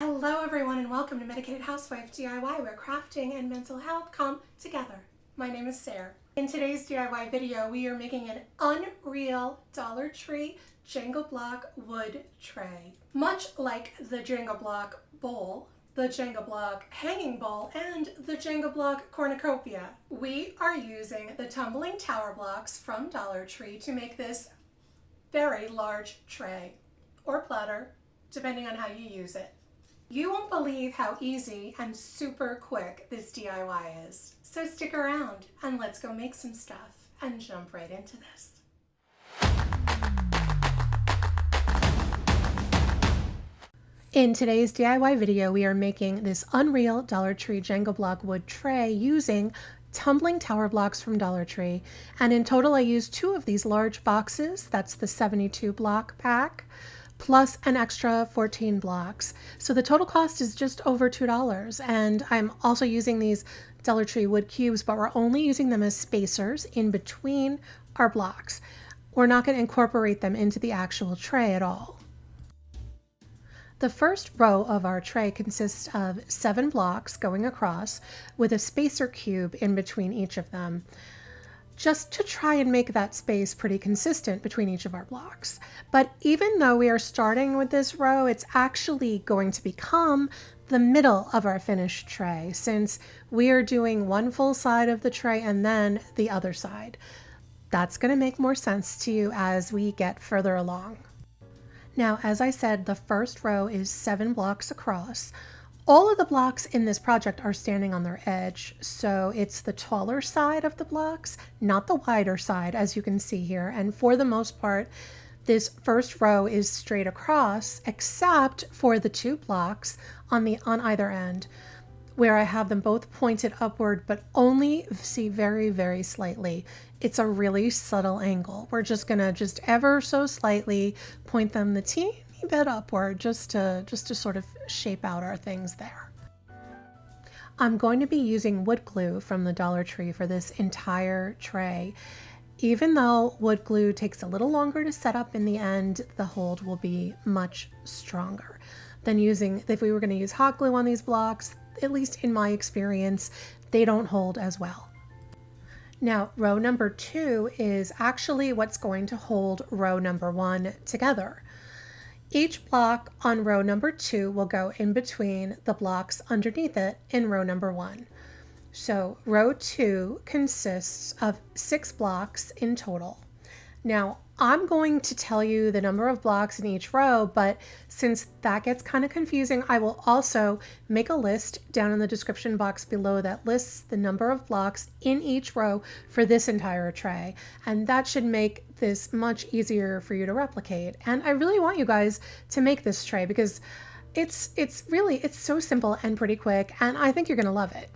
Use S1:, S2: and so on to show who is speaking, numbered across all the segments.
S1: Hello everyone and welcome to Medicated Housewife DIY, where crafting and mental health come together. My name is Sarah. In today's DIY video, we are making an unreal Dollar Tree Jenga Block wood tray. Much like the Jenga Block bowl, the Jenga Block hanging bowl, and the Jenga Block Cornucopia, we are using the tumbling tower blocks from Dollar Tree to make this very large tray, or platter, depending on how you use it. You won't believe how easy and super quick this DIY is. So stick around and let's go make some stuff and jump right into this. In today's DIY video, we are making this unreal Dollar Tree Jenga Block wood tray using tumbling tower blocks from Dollar Tree. And in total, I used 2 of these large boxes. That's the 72 block pack, plus an extra 14 blocks. So the total cost is just over $2. And I'm also using these Dollar Tree wood cubes, but we're only using them as spacers in between our blocks. We're not going to incorporate them into the actual tray at all. The first row of our tray consists of 7 blocks going across with a spacer cube in between each of them, just to try and make that space pretty consistent between each of our blocks. But even though we are starting with this row, it's actually going to become the middle of our finished tray, since we are doing one full side of the tray and then the other side. That's going to make more sense to you as we get further along. Now, as I said, the first row is 7 blocks across. All of the blocks in this project are standing on their edge, so it's the taller side of the blocks, not the wider side, as you can see here. And for the most part, this first row is straight across, except for the 2 blocks on either end, where I have them both pointed upward, but only see very, very slightly. It's a really subtle angle. We're just gonna ever so slightly point them the teeny bit upward, just to sort of shape out our things there. I'm going to be using wood glue from the Dollar Tree for this entire tray. Even though wood glue takes a little longer to set up in the end, the hold will be much stronger than if we were going to use hot glue on these blocks. At least in my experience, they don't hold as well. Now, row number 2 is actually what's going to hold row number 1 together. Each block on row number 2 will go in between the blocks underneath it in row number 1. So row 2 consists of 6 blocks in total. Now, I'm going to tell you the number of blocks in each row, but since that gets kind of confusing, I will also make a list down in the description box below that lists the number of blocks in each row for this entire tray. And that should make this much easier for you to replicate. And I really want you guys to make this tray because it's so simple and pretty quick, and I think you're going to love it.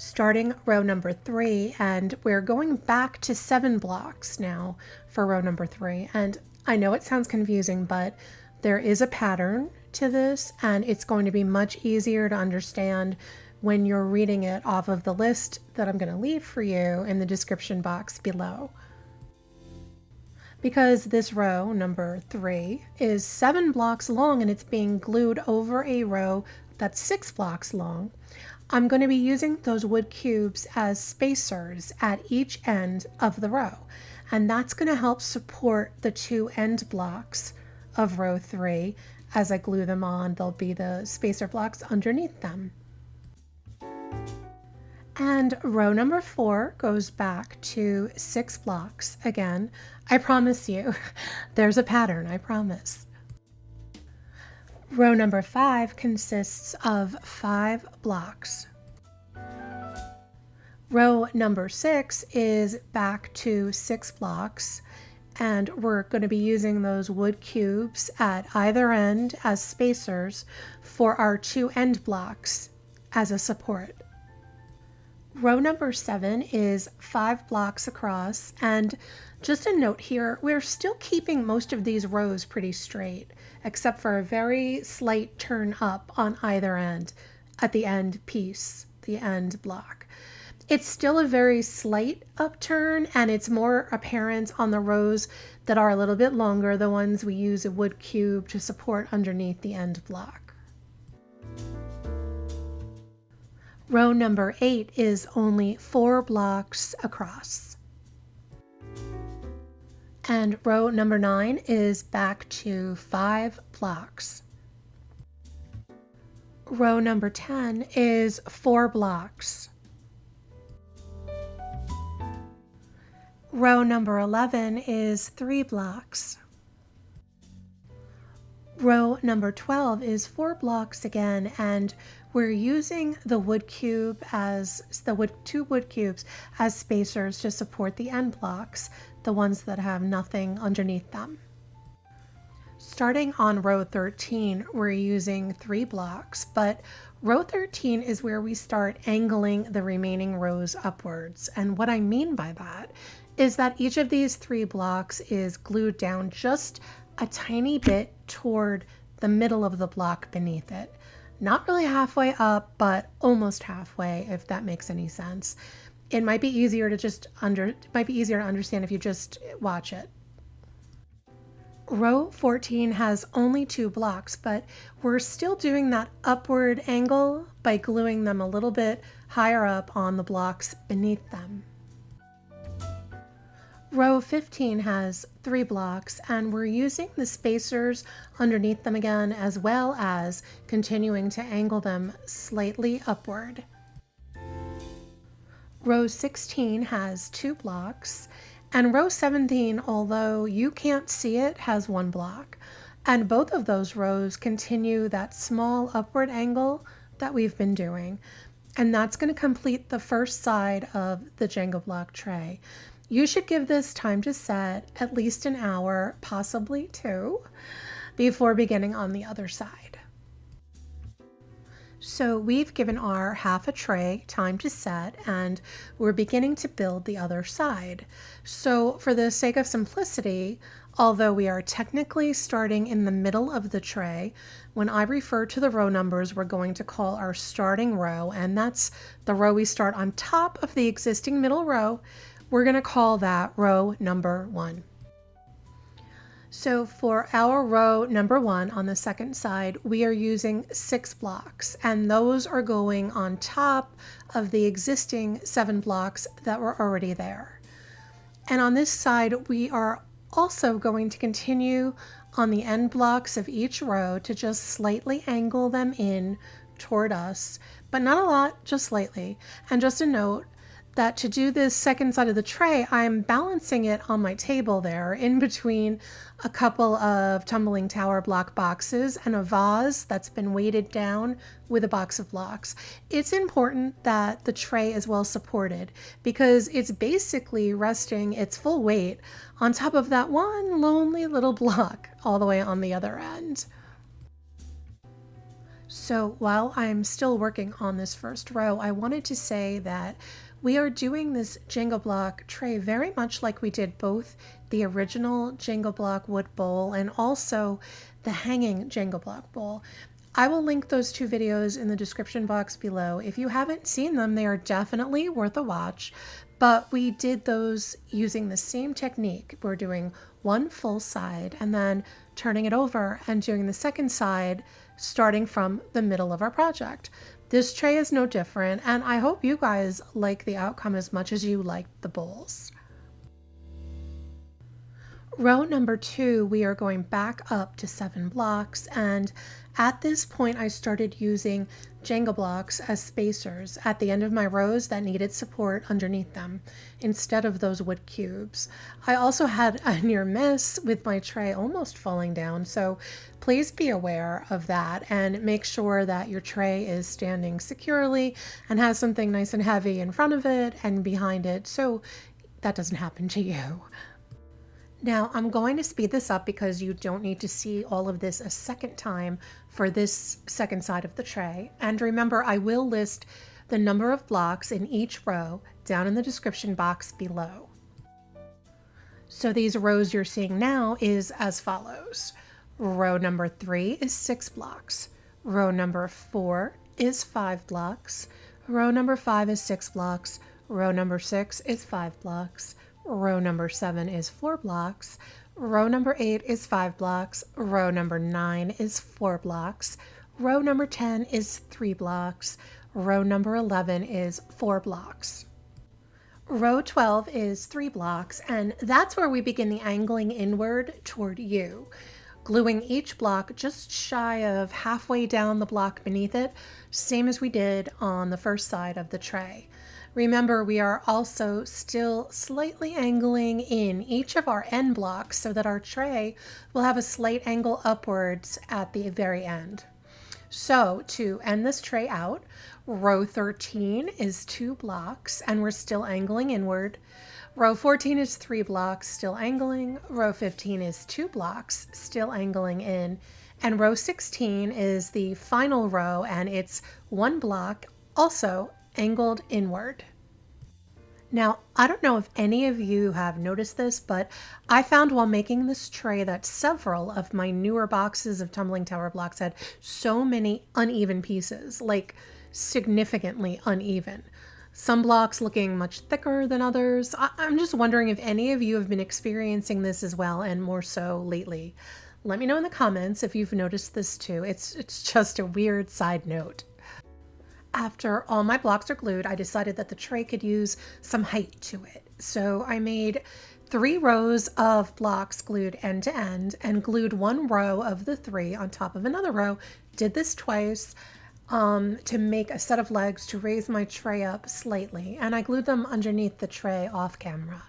S1: Starting row number 3, and we're going back to 7 blocks now for row number 3. And I know it sounds confusing, but there is a pattern to this, and it's going to be much easier to understand when you're reading it off of the list that I'm going to leave for you in the description box below. Because this row, number 3, is 7 blocks long and it's being glued over a row that's 6 blocks long, I'm going to be using those wood cubes as spacers at each end of the row. And that's going to help support the 2 end blocks of row 3. As I glue them on, there'll be the spacer blocks underneath them. And row number 4 goes back to 6 blocks again. I promise you, there's a pattern, I promise. Row number 5 consists of 5 blocks. Row number 6 is back to 6 blocks, and we're going to be using those wood cubes at either end as spacers for our 2 end blocks as a support. Row number 7 is 5 blocks across, and just a note here, we're still keeping most of these rows pretty straight, except for a very slight turn up on either end at the end piece, the end block. It's still a very slight upturn, and it's more apparent on the rows that are a little bit longer, the ones we use a wood cube to support underneath the end block. Row number 8 is only 4 blocks across. And row number 9 is back to 5 blocks. Row number 10 is 4 blocks. Row number 11 is 3 blocks. Row number 12 is 4 blocks again, and we're using the wood cube as two wood cubes as spacers to support the end blocks, the ones that have nothing underneath them. Starting on row 13, we're using 3 blocks, but row 13 is where we start angling the remaining rows upwards. And what I mean by that is that each of these 3 blocks is glued down just a tiny bit toward the middle of the block beneath it. Not really halfway up, but almost halfway, if that makes any sense. It might be easier to understand if you just watch it. Row 14 has only 2 blocks, but we're still doing that upward angle by gluing them a little bit higher up on the blocks beneath them. Row 15 has 3 blocks, and we're using the spacers underneath them again, as well as continuing to angle them slightly upward. Row 16 has 2 blocks, and row 17, although you can't see it, has 1 block. And both of those rows continue that small upward angle that we've been doing. And that's going to complete the first side of the Jenga block tray. You should give this time to set at least an hour, possibly 2, before beginning on the other side. So we've given our half a tray time to set, and we're beginning to build the other side. So for the sake of simplicity, although we are technically starting in the middle of the tray, when I refer to the row numbers, we're going to call our starting row, and that's the row we start on top of the existing middle row. We're going to call that row number 1. So for our row number 1 on the second side, we are using 6 blocks, and those are going on top of the existing 7 blocks that were already there. And on this side, we are also going to continue on the end blocks of each row to just slightly angle them in toward us, but not a lot, just slightly. And just a note that to do this second side of the tray, I'm balancing it on my table there in between a couple of tumbling tower block boxes and a vase that's been weighted down with a box of blocks. It's important that the tray is well supported because it's basically resting its full weight on top of that one lonely little block all the way on the other end. So while I'm still working on this first row, I wanted to say that we are doing this Jenga block tray very much like we did both the original Jenga block wood bowl and also the hanging Jenga block bowl. I will link those 2 videos in the description box below. If you haven't seen them, they are definitely worth a watch, but we did those using the same technique. We're doing one full side and then turning it over and doing the second side starting from the middle of our project. This tray is no different, and I hope you guys like the outcome as much as you liked the bowls. Row number 2, we are going back up to 7 blocks, and at this point I started using Jenga blocks as spacers at the end of my rows that needed support underneath them instead of those wood cubes. I also had a near miss with my tray almost falling down, so please be aware of that and make sure that your tray is standing securely and has something nice and heavy in front of it and behind it so that doesn't happen to you. Now I'm going to speed this up because you don't need to see all of this a second time for this second side of the tray. And remember, I will list the number of blocks in each row down in the description box below. So these rows you're seeing now is as follows. Row number 3 is 6 blocks. Row number 4 is 5 blocks. Row number 5 is 6 blocks. Row number 6 is 5 blocks. Row number 7 is 4 blocks. Row number 8 is 5 blocks. Row number 9 is 4 blocks. Row number 10 is 3 blocks. Row number 11 is 4 blocks. Row 12 is 3 blocks, and that's where we begin the angling inward toward you, gluing each block just shy of halfway down the block beneath it, same as we did on the first side of the tray. Remember, we are also still slightly angling in each of our end blocks so that our tray will have a slight angle upwards at the very end. So to end this tray out, row 13 is 2 blocks and we're still angling inward. Row 14 is 3 blocks, still angling. Row 15 is 2 blocks, still angling in. And row 16 is the final row and it's 1 block, also angled inward. Now, I don't know if any of you have noticed this, but I found while making this tray that several of my newer boxes of tumbling tower blocks had so many uneven pieces, like significantly uneven. Some blocks looking much thicker than others. I'm just wondering if any of you have been experiencing this as well, and more so lately. Let me know in the comments if you've noticed this too. It's just a weird side note. After all my blocks are glued, I decided that the tray could use some height to it. So I made 3 rows of blocks glued end to end and glued 1 row of the 3 on top of another row. Did this twice to make a set of legs to raise my tray up slightly, and I glued them underneath the tray off camera.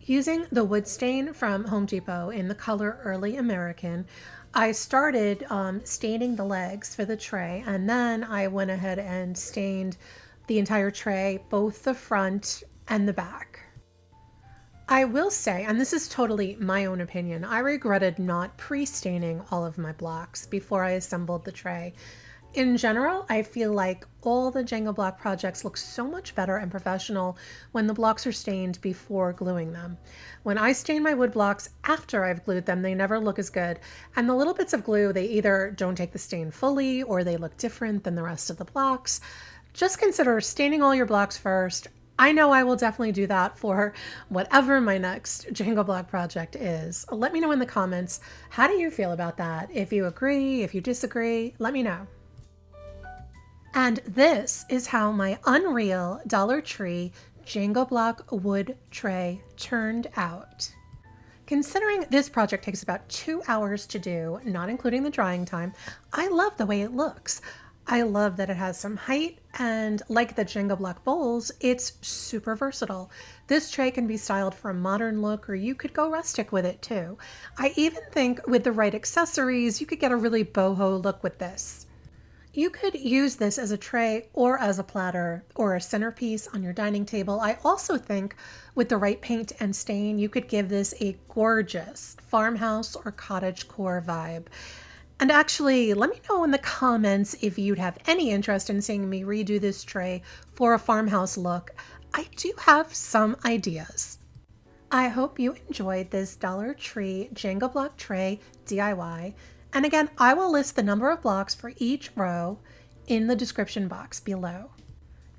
S1: Using the wood stain from Home Depot in the color Early American, I started staining the legs for the tray, and then I went ahead and stained the entire tray, both the front and the back. I will say, and this is totally my own opinion, I regretted not pre-staining all of my blocks before I assembled the tray. In general, I feel like all the Jenga block projects look so much better and professional when the blocks are stained before gluing them. When I stain my wood blocks after I've glued them, they never look as good. And the little bits of glue, they either don't take the stain fully or they look different than the rest of the blocks. Just consider staining all your blocks first. I know I will definitely do that for whatever my next Jenga block project is. Let me know in the comments, how do you feel about that? If you agree, if you disagree, let me know. And this is how my unreal Dollar Tree Jenga Block Wood Tray turned out. Considering this project takes about 2 hours to do, not including the drying time, I love the way it looks. I love that it has some height, and like the Jenga Block bowls, it's super versatile. This tray can be styled for a modern look, or you could go rustic with it too. I even think with the right accessories, you could get a really boho look with this. You could use this as a tray or as a platter or a centerpiece on your dining table. I also think with the right paint and stain, you could give this a gorgeous farmhouse or cottagecore vibe. And actually, let me know in the comments if you'd have any interest in seeing me redo this tray for a farmhouse look. I do have some ideas. I hope you enjoyed this Dollar Tree Jenga Block Tray DIY. And again, I will list the number of blocks for each row in the description box below.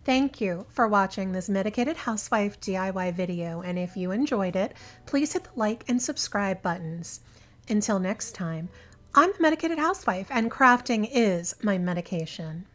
S1: Thank you for watching this Medicated Housewife DIY video, and if you enjoyed it, please hit the like and subscribe buttons. Until next time, I'm a Medicated Housewife, and crafting is my medication.